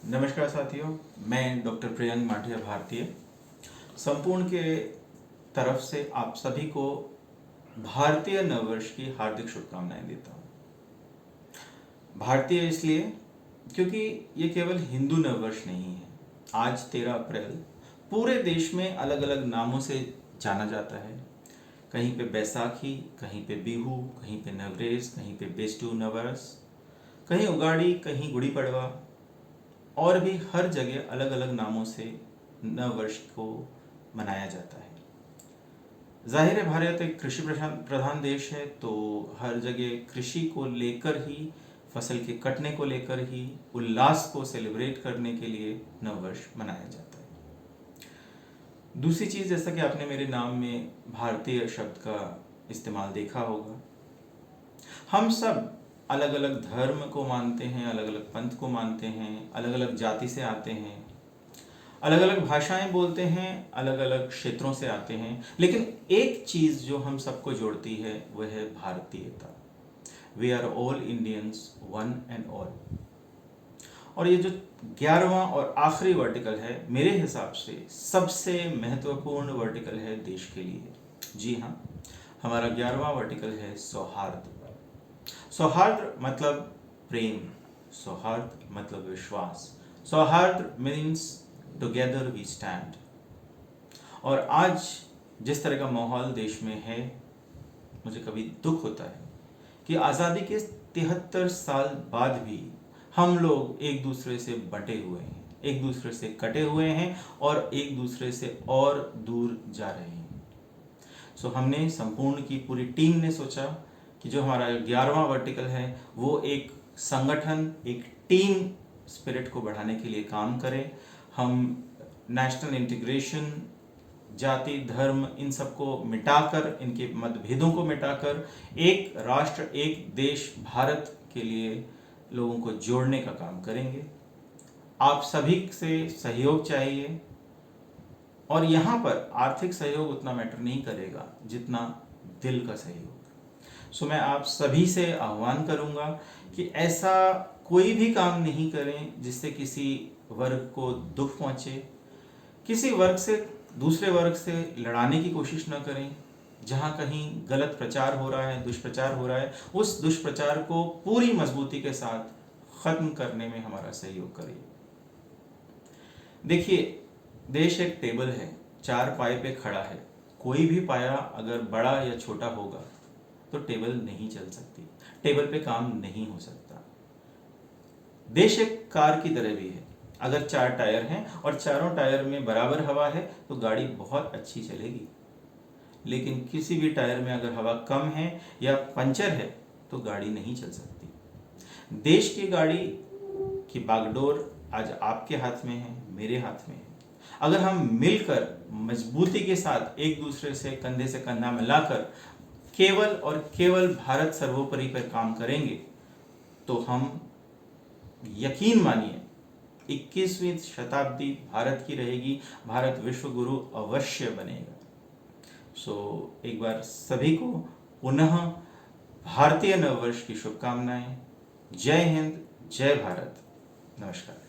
नमस्कार साथियों, मैं डॉक्टर प्रियंक माठिया भारतीय संपूर्ण के तरफ से आप सभी को भारतीय नववर्ष की हार्दिक शुभकामनाएं देता हूं। भारतीय इसलिए क्योंकि ये केवल हिंदू नववर्ष नहीं है। आज 13 अप्रैल पूरे देश में अलग अलग नामों से जाना जाता है। कहीं पे बैसाखी, कहीं पे बिहू, कहीं पे नवरेज, कहीं पे बेस्टू नववर्ष, कहीं उगाड़ी, कहीं गुड़ी पड़वा और भी हर जगह अलग अलग नामों से नववर्ष को मनाया जाता है। जाहिर है, भारत एक कृषि प्रधान देश है, तो हर जगह कृषि को लेकर ही, फसल के कटने को लेकर ही उल्लास को सेलिब्रेट करने के लिए नववर्ष मनाया जाता है। दूसरी चीज़, जैसा कि आपने मेरे नाम में भारतीय शब्द का इस्तेमाल देखा होगा, हम सब अलग अलग धर्म को मानते हैं, अलग अलग पंथ को मानते हैं, अलग अलग जाति से आते हैं, अलग अलग भाषाएं बोलते हैं, अलग अलग क्षेत्रों से आते हैं, लेकिन एक चीज़ जो हम सबको जोड़ती है वह है भारतीयता। We are all Indians, one and all. और ये जो 11वां और आखिरी वर्टिकल है, मेरे हिसाब से सबसे महत्वपूर्ण वर्टिकल है देश के लिए। जी हाँ, हमारा 11वां वर्टिकल है सौहार्द। सौहार्द मतलब प्रेम, सौहार्द मतलब विश्वास, सौहार्द मीन्स टुगेदर वी स्टैंड। और आज जिस तरह का माहौल देश में है, मुझे कभी दुख होता है कि आज़ादी के 73 साल बाद भी हम लोग एक दूसरे से बंटे हुए हैं, एक दूसरे से कटे हुए हैं और एक दूसरे से और दूर जा रहे हैं। सो हमने, संपूर्ण की पूरी टीम ने सोचा कि जो हमारा 11वां वर्टिकल है वो एक संगठन, एक टीम स्पिरिट को बढ़ाने के लिए काम करे। हम नेशनल इंटीग्रेशन, जाति, धर्म, इन सबको मिटाकर, इनके मतभेदों को मिटाकर एक राष्ट्र, एक देश, भारत के लिए लोगों को जोड़ने का काम करेंगे। आप सभी से सहयोग चाहिए, और यहाँ पर आर्थिक सहयोग उतना मैटर नहीं करेगा जितना दिल का सहयोग। सो मैं आप सभी से आह्वान करूँगा कि ऐसा कोई भी काम नहीं करें जिससे किसी वर्ग को दुख पहुँचे, किसी वर्ग से दूसरे वर्ग से लड़ाने की कोशिश न करें। जहाँ कहीं गलत प्रचार हो रहा है, दुष्प्रचार हो रहा है, उस दुष्प्रचार को पूरी मजबूती के साथ खत्म करने में हमारा सहयोग करिए। देखिए, देश एक टेबल है, 4 पाए पे खड़ा है। कोई भी पाया अगर बड़ा या छोटा होगा तो टेबल नहीं चल सकती, टेबल पे काम नहीं हो सकता। देश एक कार की तरह भी है। अगर 4 टायर हैं और चारों टायर में बराबर हवा है तो गाड़ी बहुत अच्छी चलेगी, लेकिन किसी भी टायर में अगर हवा कम है या पंचर है तो गाड़ी नहीं चल सकती। देश की गाड़ी की बागडोर आज आपके हाथ में है, मेरे हाथ में है। अगर हम मिलकर मजबूती के साथ एक दूसरे से कंधे से कंधा मिलाकर केवल और केवल भारत सर्वोपरि पर काम करेंगे तो हम, यकीन मानिए, 21वीं शताब्दी भारत की रहेगी, भारत विश्व गुरु अवश्य बनेगा। सो एक बार सभी को पुनः भारतीय नववर्ष की शुभकामनाएं। जय हिंद, जय भारत, नमस्कार।